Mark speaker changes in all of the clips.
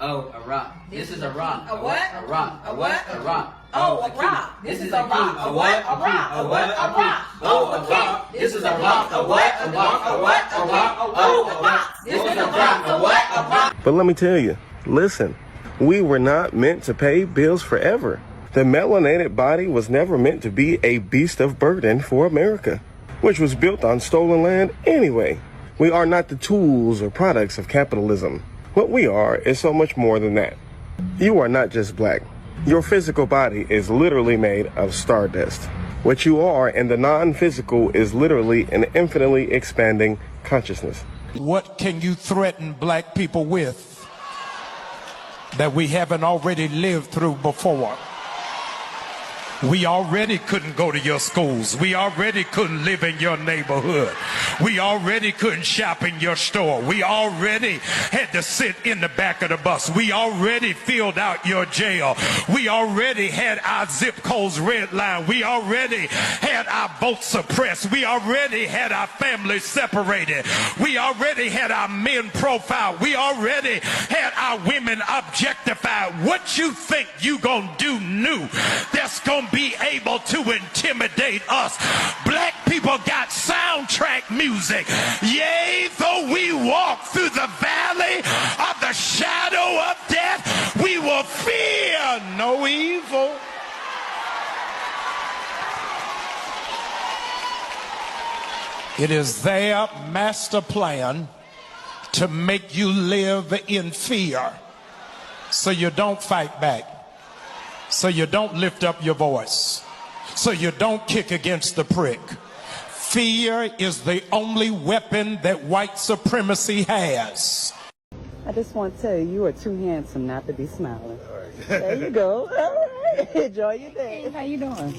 Speaker 1: Oh, a rock. This is a rock.
Speaker 2: A what?
Speaker 1: A rock.
Speaker 2: A what?
Speaker 1: A rock.
Speaker 2: Oh, a rock. This is a rock. A what? A rock. A what? A rock. Oh, a rock. This is a rock. A what? A rock. A what? A rock. Oh, a rock. This is a rock. A what? A rock.
Speaker 3: But let me tell you, listen, we were not meant to pay bills forever. The melanated body was never meant to be a beast of burden for America, which was built on stolen land anyway. We are not the tools or products of capitalism. What we are is so much more than that. You are not just black. Your physical body is literally made of stardust. What you are in the non-physical is literally an infinitely expanding consciousness.
Speaker 4: What can you threaten black people with that we haven't already lived through before? We already couldn't go to your schools. We already couldn't live in your neighborhood. We already couldn't shop in your store. We already had to sit in the back of the bus. We already filled out your jail. We already had our zip codes redlined. We already had our votes suppressed. We already had our families separated. We already had our men profiled. We already had our women objectified. What you think you gonna do new that's gonna be able to intimidate us? Black people got soundtrack music. Yea, though we walk through the valley of the shadow of death, we will fear no evil. It is their master plan to make you live in fear so you don't fight back, so you don't lift up your voice, so you don't kick against the prick. Fear is the only weapon that white supremacy has.
Speaker 5: I just want to tell you, you are too handsome not to be smiling. There you go. All right. Enjoy your day. How you doing?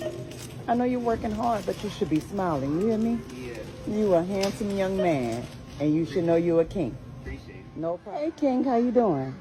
Speaker 5: I know you're working hard, but you should be smiling. You hear me? Yeah. You a handsome young man, and you should know you're a king.
Speaker 1: Appreciate it.
Speaker 5: No problem. Hey, King, how you doing?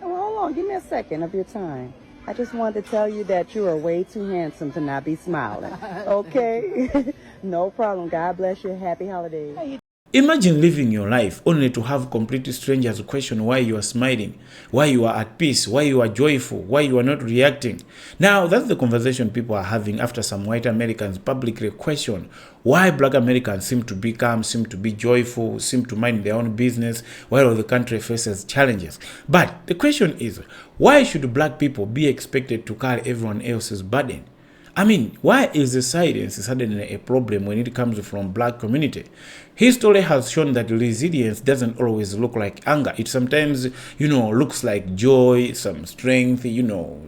Speaker 5: Oh, hold on. Give me a second of your time. I just wanted to tell you that you are way too handsome to not be smiling. Okay? No problem. God bless you. Happy holidays.
Speaker 6: Imagine living your life only to have complete strangers question why you are smiling, why you are at peace, why you are joyful, why you are not reacting. Now, that's the conversation people are having after some white Americans publicly question why black Americans seem to be calm, seem to be joyful, seem to mind their own business while the country faces challenges. But the question is, why should black people be expected to carry everyone else's burden? I mean, why is the silence suddenly a problem when it comes from black community? History has shown that resilience doesn't always look like anger. It sometimes, looks like joy, some strength,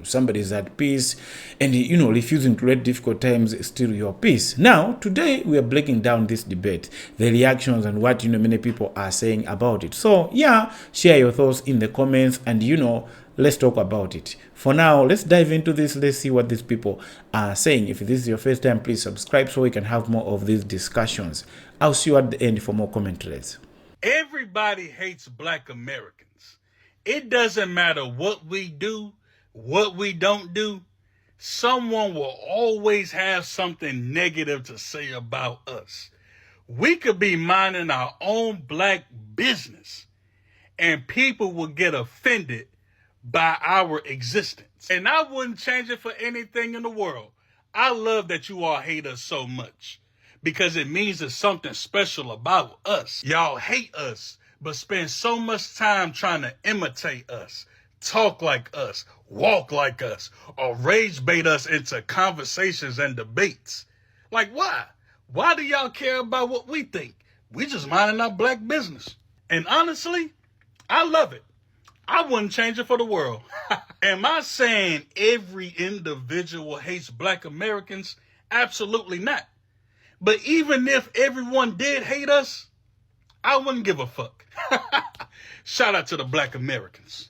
Speaker 6: somebody's at peace, and, refusing to let difficult times steal your peace. Now, today, we are breaking down this debate, the reactions and what, many people are saying about it. So, yeah, share your thoughts in the comments and, let's talk about it. For now, let's dive into this. Let's see what these people are saying. If this is your first time, please subscribe so we can have more of these discussions. I'll see you at the end for more commentaries.
Speaker 7: Everybody hates black Americans. It doesn't matter what we do, what we don't do. Someone will always have something negative to say about us. We could be minding our own black business and people will get offended by our existence. And I wouldn't change it for anything in the world. I love that you all hate us so much because it means there's something special about us. Y'all hate us, but spend so much time trying to imitate us, talk like us, walk like us, or rage bait us into conversations and debates. Like, why? Why do y'all care about what we think? We just minding our black business. And honestly, I love it. I wouldn't change it for the world. Am I saying every individual hates black Americans? Absolutely not. But even if everyone did hate us, I wouldn't give a fuck. Shout out to the black Americans.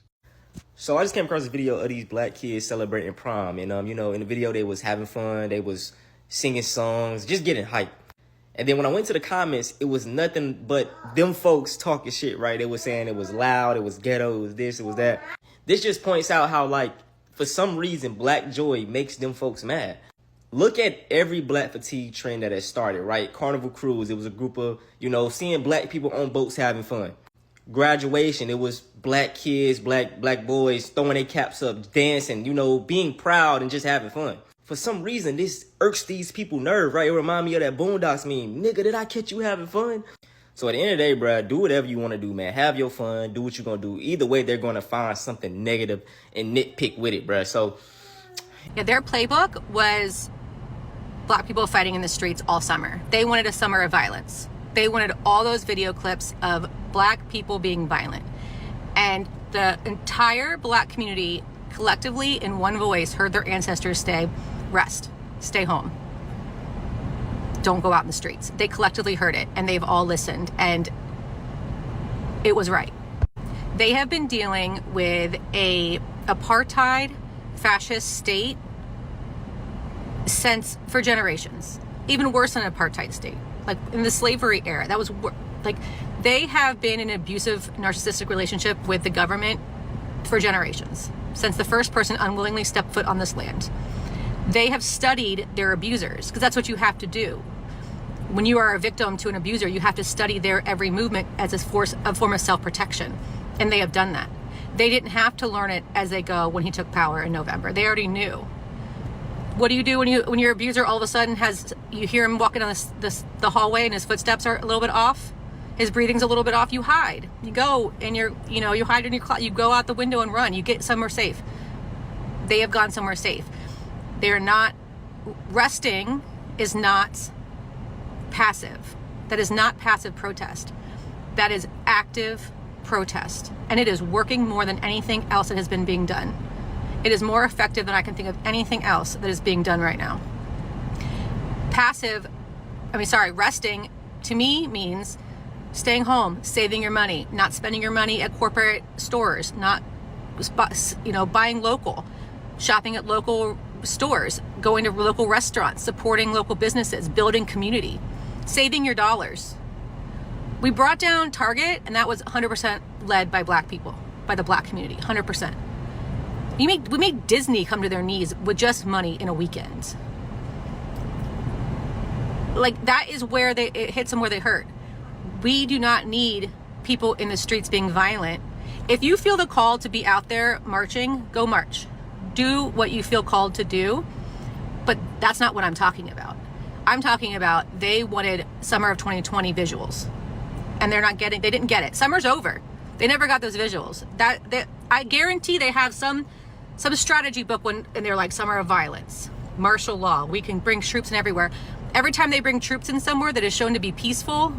Speaker 8: So I just came across a video of these black kids celebrating prom. And, in the video, they was having fun. They was singing songs, just getting hyped. And then when I went to the comments, it was nothing but them folks talking shit, right? They were saying it was loud, it was ghetto, it was this, it was that. This just points out how, for some reason, black joy makes them folks mad. Look at every black fatigue trend that has started, right? Carnival Cruise, it was a group of, seeing black people on boats having fun. graduation. It was black kids, black boys throwing their caps up, dancing, you know, being proud and just having fun. For some reason, this irks these people nerve, right? It remind me of that Boondocks meme. Nigga, did I catch you having fun? So at the end of the day, bruh, do whatever you want to do, man. Have your fun. Do what you're going to do. Either way, they're going to find something negative and nitpick with it, bruh. So
Speaker 9: yeah, their playbook was black people fighting in the streets all summer. They wanted a summer of violence. They wanted all those video clips of black people being violent. And the entire black community collectively in one voice heard their ancestors say, rest, stay home. Don't go out in the streets. They collectively heard it and they've all listened, and it was right. They have been dealing with a apartheid fascist state for generations, even worse than an apartheid state. Like in the slavery era, that was like they have been in an abusive narcissistic relationship with the government for generations, since the first person unwillingly stepped foot on this land. They have studied their abusers, because that's what you have to do. When you are a victim to an abuser, you have to study their every movement as a form of self-protection. And they have done that. They didn't have to learn it as they go when he took power in November. They already knew. What do you do when your abuser all of a sudden you hear him walking on the hallway and his footsteps are a little bit off? His breathing's a little bit off. You hide. You go and you hide in your closet. You go out the window and run. You get somewhere safe. They have gone somewhere safe. They're not, resting is not passive. That is not passive protest. That is active protest. And it is working more than anything else that has been being done. It is more effective than I can think of anything else that is being done right now. Resting to me means staying home, saving your money, not spending your money at corporate stores, not, buying local, shopping at local stores, going to local restaurants, supporting local businesses, building community, saving your dollars. We brought down Target, and that was 100% led by black people, by the black community, 100%. We made Disney come to their knees with just money in a weekend. Like, that is where it hits them where they hurt. We do not need people in the streets being violent. If you feel the call to be out there marching, go march. Do what you feel called to do, but that's not what I'm talking about. I'm talking about they wanted summer of 2020 visuals, and they didn't get it. Summer's over. They never got those visuals. I guarantee they have some strategy book and they're like, summer of violence, martial law, we can bring troops in everywhere. Every time they bring troops in somewhere that is shown to be peaceful,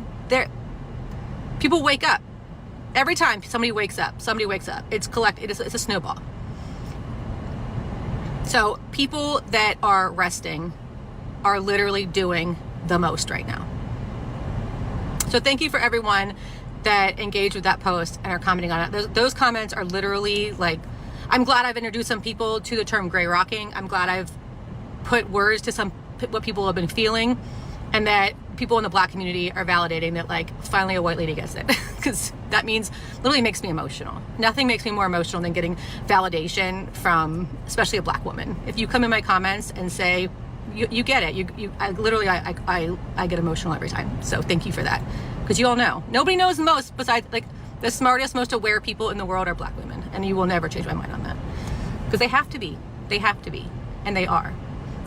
Speaker 9: people wake up. Every time somebody wakes up. It's a snowball. So people that are resting are literally doing the most right now. So thank you for everyone that engaged with that post and are commenting on it. Those comments are literally like, I'm glad I've introduced some people to the term gray rocking. I'm glad I've put words to what people have been feeling, and that people in the black community are validating that, like, finally a white lady gets it. Because that literally makes me emotional. Nothing makes me more emotional than getting validation from, especially a black woman. If you come in my comments and say, you get it, I get emotional every time. So thank you for that. Because you all know, nobody knows the most besides, like, the smartest, most aware people in the world are black women. And you will never change my mind on that. Because they have to be. And they are.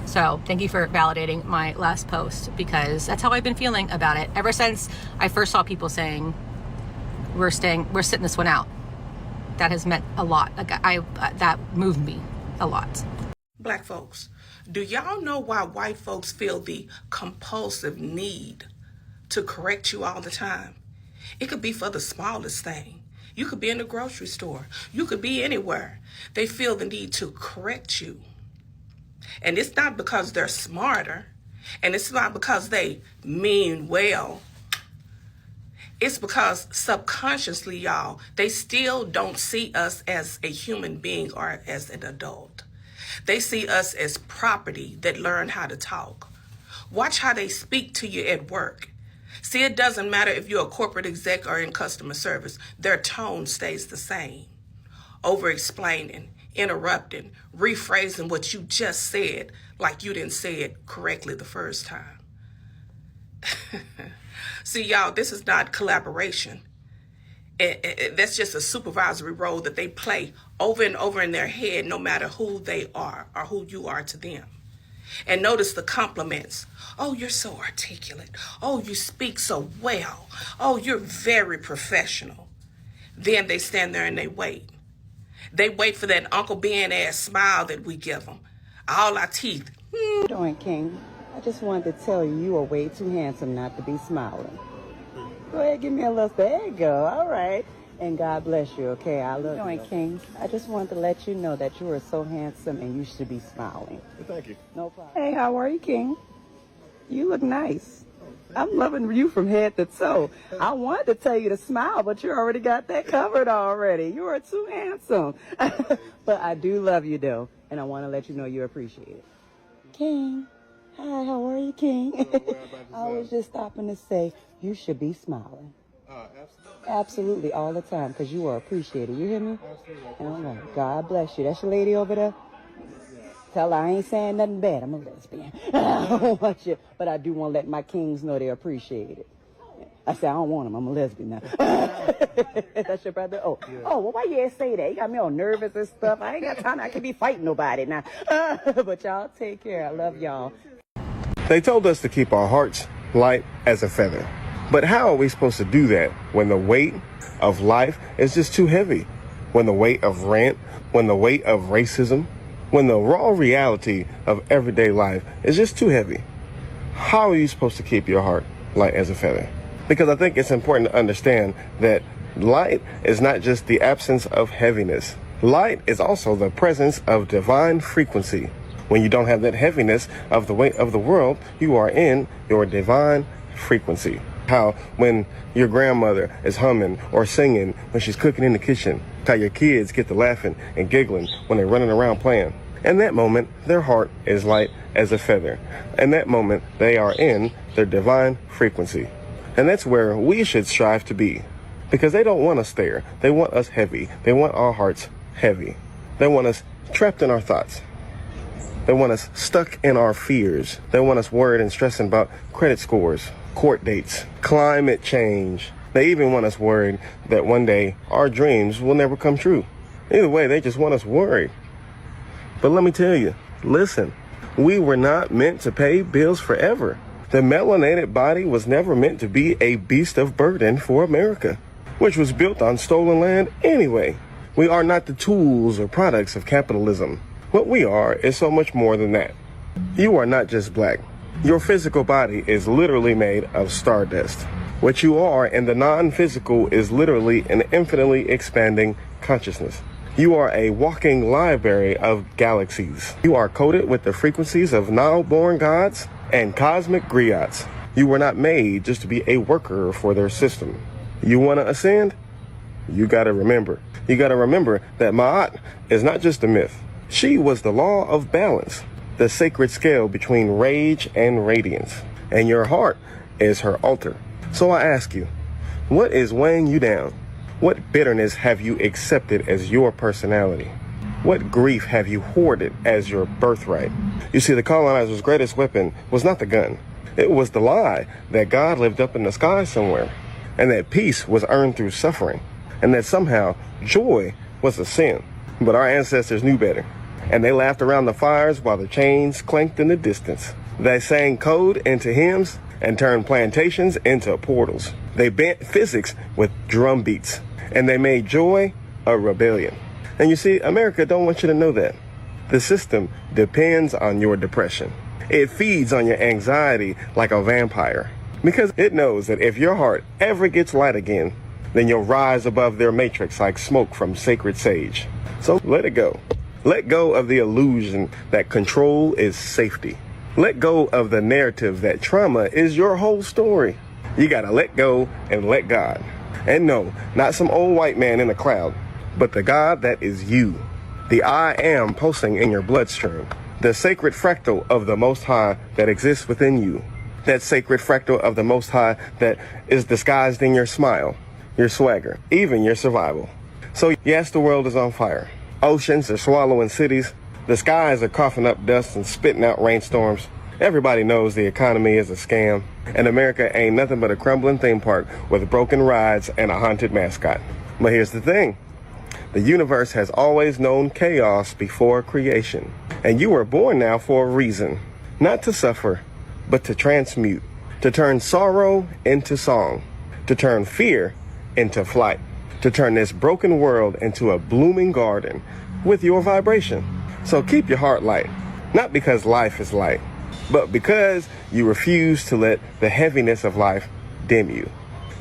Speaker 9: So thank you for validating my last post, because that's how I've been feeling about it ever since I first saw people saying we're sitting this one out. That has meant a lot. Like, that moved me a lot.
Speaker 10: Black folks, do y'all know why white folks feel the compulsive need to correct you all the time? It could be for the smallest thing. You could be in the grocery store. You could be anywhere. They feel the need to correct you. And it's not because they're smarter, and it's not because they mean well. It's because subconsciously, y'all, they still don't see us as a human being or as an adult. They see us as property that learn how to talk. Watch how they speak to you at work. See, it doesn't matter if you're a corporate exec or in customer service. Their tone stays the same. Over-explaining, interrupting, rephrasing what you just said like you didn't say it correctly the first time. See, y'all, this is not collaboration. That's just a supervisory role that they play over and over in their head, no matter who they are or who you are to them. And notice the compliments. Oh, you're so articulate. Oh, you speak so well. Oh, you're very professional. Then they stand there and they wait. They wait for that Uncle Ben ass smile that we give them. All our teeth.
Speaker 5: How you doing, King? I just wanted to tell you, you are way too handsome not to be smiling. Go ahead, give me a little. There you go. All right. And God bless you, okay? I love you. How you doing, King? I just wanted to let you know that you are so handsome and you should be smiling.
Speaker 3: Thank you.
Speaker 5: No problem. Hey, how are you, King? You look nice. I'm loving you from head to toe. I wanted to tell you to smile, but you already got that covered already. You are too handsome. But I do love you, though, and I want to let you know you appreciate it. King. Hi, how are you, King? I was just stopping to say you should be smiling. Absolutely, all the time, because you are appreciated. You hear me? Absolutely. All right. God bless you. That's your lady over there? Tell her I ain't saying nothing bad. I'm a lesbian. I don't want you, but I do want to let my kings know they're appreciated. I said, I don't want them. I'm a lesbian now. That's your brother? Oh, yeah. Oh, well, why you ain't say that? You got me all nervous and stuff. I ain't got time. I can be fighting nobody now. But y'all take care. I love y'all.
Speaker 3: They told us to keep our hearts light as a feather. But how are we supposed to do that when the weight of life is just too heavy? When the weight of rent, when the weight of racism, when the raw reality of everyday life is just too heavy? How are you supposed to keep your heart light as a feather? Because I think it's important to understand that light is not just the absence of heaviness. Light is also the presence of divine frequency. When you don't have that heaviness of the weight of the world, you are in your divine frequency. How when your grandmother is humming or singing when she's cooking in the kitchen, how your kids get to laughing and giggling when they're running around playing. In that moment, their heart is light as a feather. In that moment, they are in their divine frequency. And that's where we should strive to be. Because they don't want us there. They want us heavy. They want our hearts heavy. They want us trapped in our thoughts. They want us stuck in our fears. They want us worried and stressing about credit scores, court dates, climate change. They even want us worried that one day our dreams will never come true. Either way, they just want us worried. But let me tell you, listen, we were not meant to pay bills forever. The melanated body was never meant to be a beast of burden for America, which was built on stolen land anyway. We are not the tools or products of capitalism. What we are is so much more than that. You are not just black. Your physical body is literally made of stardust. What you are in the non-physical is literally an infinitely expanding consciousness. You are a walking library of galaxies. You are coated with the frequencies of now-born gods and cosmic griots. You were not made just to be a worker for their system. You want to ascend? You got to remember. You got to remember that Ma'at is not just a myth. She was the law of balance, the sacred scale between rage and radiance. And your heart is her altar. So I ask you, what is weighing you down? What bitterness have you accepted as your personality? What grief have you hoarded as your birthright? You see, the colonizer's greatest weapon was not the gun. It was the lie that God lived up in the sky somewhere, and that peace was earned through suffering, and that somehow joy was a sin. But our ancestors knew better, and they laughed around the fires while the chains clanked in the distance. They sang code into hymns and turned plantations into portals. They bent physics with drum beats, and they made joy a rebellion. And you see, America don't want you to know that. The system depends on your depression. It feeds on your anxiety like a vampire, because it knows that if your heart ever gets light again, then you'll rise above their matrix like smoke from sacred sage. So let it go. Let go of the illusion that control is safety. Let go of the narrative that trauma is your whole story. You gotta let go and let God. And no, not some old white man in a cloud, but the God that is you. The I am pulsing in your bloodstream. The sacred fractal of the Most High that exists within you. That sacred fractal of the Most High that is disguised in your smile, your swagger, even your survival. So yes, the world is on fire. Oceans are swallowing cities. The skies are coughing up dust and spitting out rainstorms. Everybody knows the economy is a scam. And America ain't nothing but a crumbling theme park with broken rides and a haunted mascot. But here's the thing. The universe has always known chaos before creation. And you were born now for a reason. Not to suffer, but to transmute. To turn sorrow into song. To turn fear into flight. To turn this broken world into a blooming garden with your vibration. So keep your heart light. Not because life is light, but because you refuse to let the heaviness of life dim you.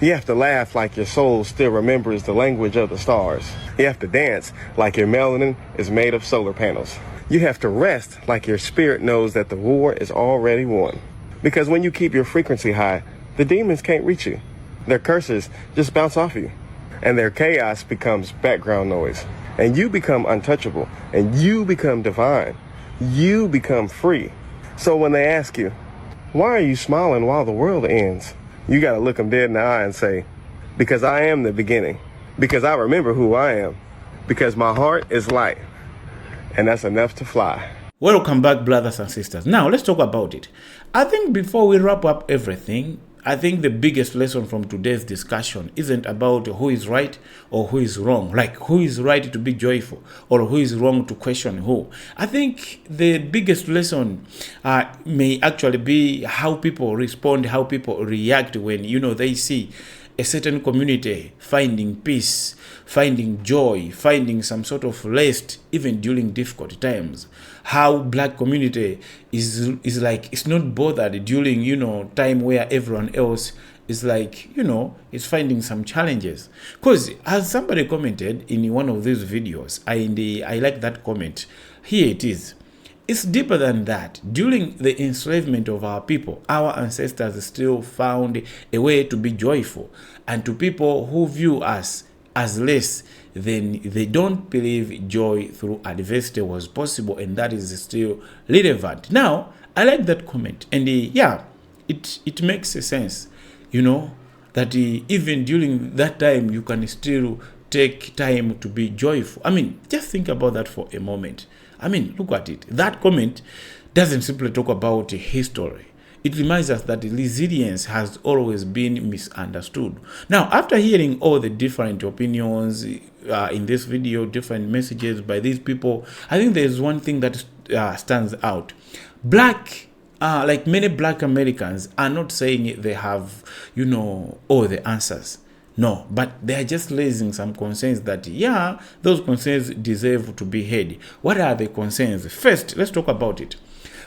Speaker 3: You have to laugh like your soul still remembers the language of the stars. You have to dance like your melanin is made of solar panels. You have to rest like your spirit knows that the war is already won. Because when you keep your frequency high, the demons can't reach you. Their curses just bounce off you. And their chaos becomes background noise. And you become untouchable. And you become divine. You become free. So when they ask you, why are you smiling while the world ends? You got to look them dead in the eye and say, because I am the beginning. Because I remember who I am. Because my heart is light. And that's enough to fly.
Speaker 6: Welcome back, brothers and sisters. Now, let's talk about it. I think before we wrap up everything, I think the biggest lesson from today's discussion isn't about who is right or who is wrong. Like, who is right to be joyful or who is wrong to question who. I think the biggest lesson may actually be how people respond, how people react when, they see a certain community finding peace, finding joy, finding some sort of rest, even during difficult times. How black community is like, it's not bothered during, time where everyone else is like, is finding some challenges. Because as somebody commented in one of these videos, I like that comment. Here it is. It's deeper than that. During the enslavement of our people, our ancestors still found a way to be joyful. And to people who view us as less, then they don't believe joy through adversity was possible, and that is still relevant. Now, I like that comment. And it makes sense, that even during that time, you can still take time to be joyful. I mean, just think about that for a moment. I mean, look at it. That comment doesn't simply talk about history. It reminds us that resilience has always been misunderstood. Now, after hearing all the different opinions in this video, different messages by these people, I think there's one thing that stands out. Like many black Americans are not saying they have, all the answers. No, but they are just raising some concerns that, those concerns deserve to be heard. What are the concerns? First, let's talk about it.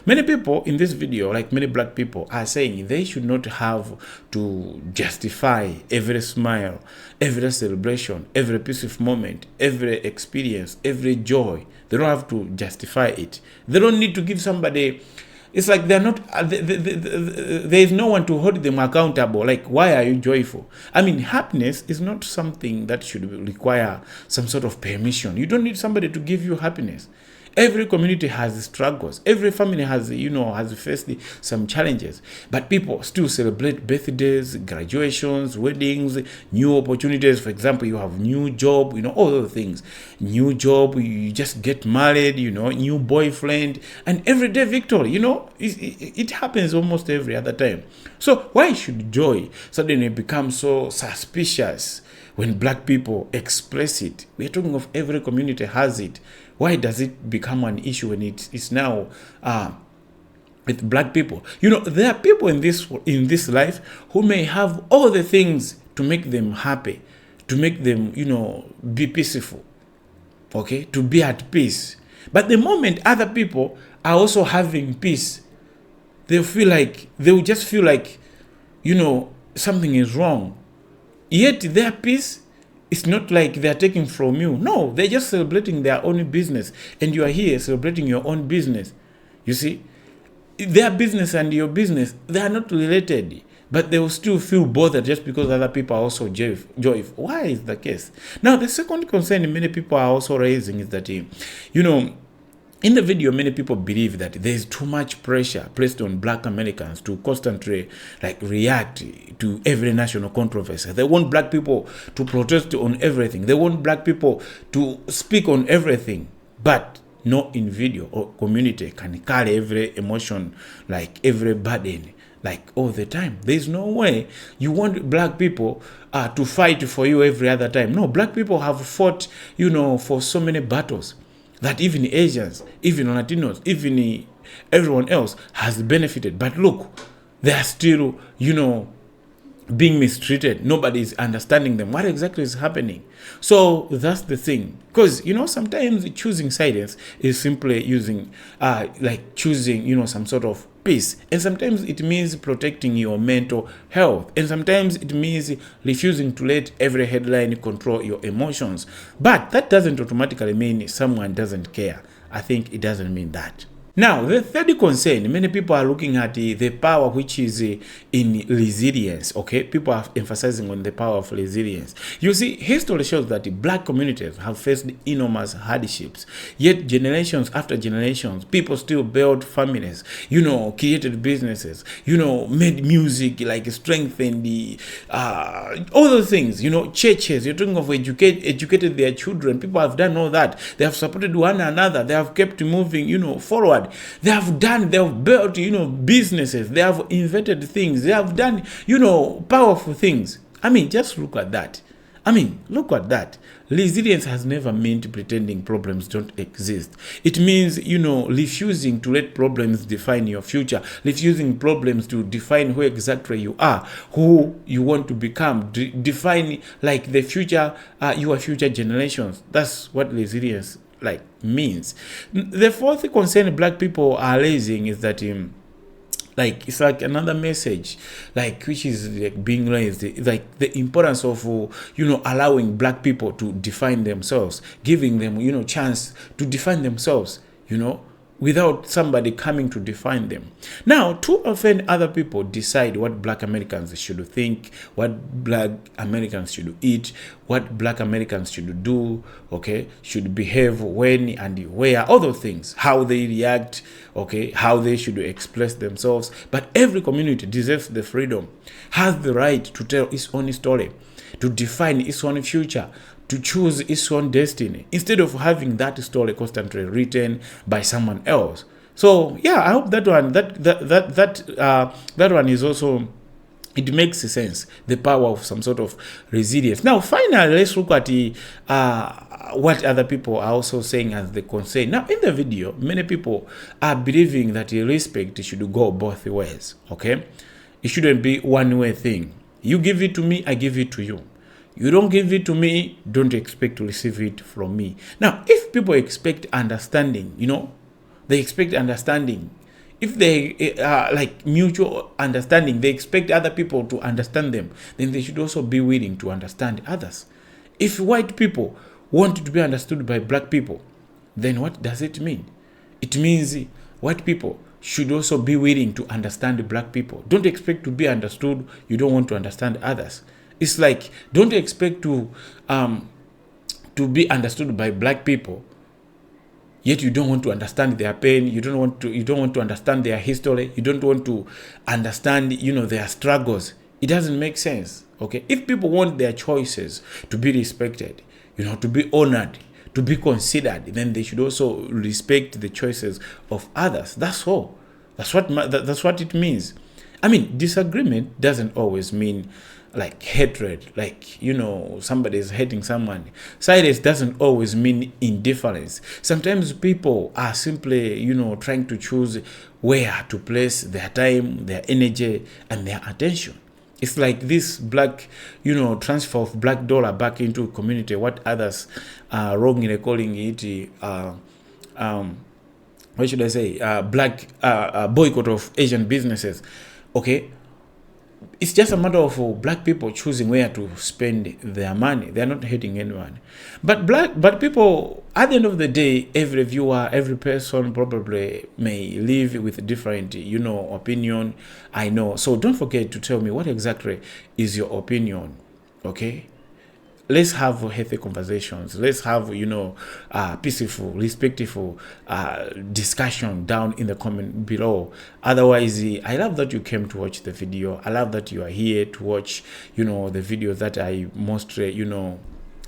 Speaker 6: Many people in this video, like many black people, are saying they should not have to justify every smile, every celebration, every peaceful moment, every experience, every joy. They don't have to justify it. They don't need to give somebody... It's like they're not, there is no one to hold them accountable. Like, why are you joyful? I mean, happiness is not something that should require some sort of permission. You don't need somebody to give you happiness. Every community has struggles. Every family has, has faced some challenges. But people still celebrate birthdays, graduations, weddings, new opportunities. For example, you have new job, all those things. New job, you just get married, new boyfriend, and everyday victory, it happens almost every other time. So why should joy suddenly become so suspicious when black people express it? We're talking of every community has it. Why does it become an issue when it's now with black people? There are people in this life who may have all the things to make them happy, to make them, be peaceful, okay, to be at peace. But the moment other people are also having peace, they will just feel like, something is wrong. Yet their peace, it's not like they're taking from you. No, they're just celebrating their own business. And you are here celebrating your own business. You see, their business and your business, they are not related. But they will still feel bothered just because other people are also joyful. Why is the case? Now, the second concern many people are also raising is that, in the video, many people believe that there's too much pressure placed on black Americans to constantly react to every national controversy. They want black people to protest on everything. They want black people to speak on everything. But no individual or community can carry every emotion, like every burden like all the time. There's no way you want black people to fight for you every other time. No, black people have fought, for so many battles that even Asians, even Latinos, even everyone else has benefited. But look, they are still, being mistreated. Nobody is understanding them. What exactly is happening? So that's the thing. Because, sometimes choosing silence is simply using, choosing, some sort of peace. And sometimes it means protecting your mental health. And sometimes it means refusing to let every headline control your emotions. But that doesn't automatically mean someone doesn't care. I think it doesn't mean that. Now, the third concern, many people are looking at the power which is in resilience, okay? People are emphasizing on the power of resilience. You see, history shows that the black communities have faced enormous hardships. Yet, generations after generations, people still built families, created businesses, made music, like strengthened the, all those things, churches, you're talking of educated their children. People have done all that. They have supported one another. They have kept moving, forward. They have built, businesses. They have invented things. They have done, powerful things. I mean, just look at that. Look at that. Resilience has never meant pretending problems don't exist. It means, refusing to let problems define your future, refusing problems to define who exactly you are, who you want to become, define like the future, your future generations. That's what resilience means. The fourth concern black people are raising is that it's like another message which is being raised, like the importance of allowing black people to define themselves, giving them chance to define themselves, without somebody coming to define them. Now, too often other people decide what black Americans should think, what black Americans should eat, what black Americans should do, okay, should behave when and where, all those things, how they react, okay, how they should express themselves. But every community deserves the freedom, has the right to tell its own story, to define its own future, to choose its own destiny, instead of having that story constantly written by someone else. So yeah, I hope that one that one is also, it makes sense, the power of some sort of resilience. Now finally, let's look at what other people are also saying as the concern. Now in the video, many people are believing that respect should go both ways, okay? It shouldn't be one way thing. You give it to me, I give it to you. You don't give it to me, don't expect to receive it from me. Now, if people expect understanding, they expect understanding. If they mutual understanding, they expect other people to understand them, then they should also be willing to understand others. If white people want to be understood by black people, then what does it mean? It means white people should also be willing to understand black people. Don't expect to be understood, you don't want to understand others. It's like, don't expect to be understood by black people, yet you don't want to understand their pain, you don't want to understand their history, you don't want to understand, their struggles. It doesn't make sense, okay? If people want their choices to be respected, to be honored, to be considered, then they should also respect the choices of others. That's all. That's what it means. Disagreement doesn't always mean hatred, somebody is hating someone. Silence doesn't always mean indifference. Sometimes people are simply, trying to choose where to place their time, their energy, and their attention. It's like this black, transfer of black dollar back into community, what others are wrongly calling it, what should I say, black boycott of Asian businesses, okay? It's just a matter of black people choosing where to spend their money. They're not hating anyone. But people, at the end of the day, every viewer, every person probably may live with a different, opinion. I know. So don't forget to tell me what exactly is your opinion, okay? Let's have healthy conversations. Let's have, peaceful, respectful discussion down in the comment below. Otherwise, I love that you came to watch the video. I love that you are here to watch, the video that I mostly,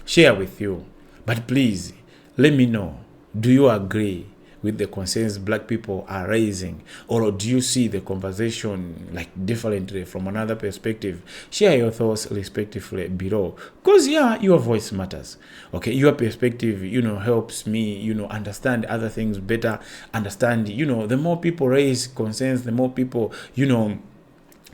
Speaker 6: share with you. But please, let me know. Do you agree with the concerns black people are raising? Or do you see the conversation like differently from another perspective? Share your thoughts respectively below, because yeah, your voice matters. Okay, your perspective, you know, helps me, you know, understand other things better, understand, you know, the more people raise concerns, the more people, you know,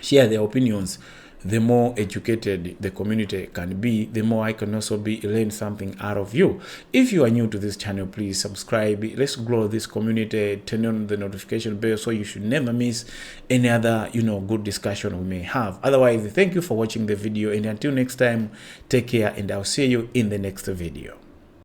Speaker 6: share their opinions, the more educated the community can be, the more I can also learn something out of you. If you are new to this channel, please subscribe. Let's grow this community. Turn on the notification bell so you should never miss any other, you know, good discussion we may have. Otherwise, thank you for watching the video, and until next time, take care, and I'll see you in the next video.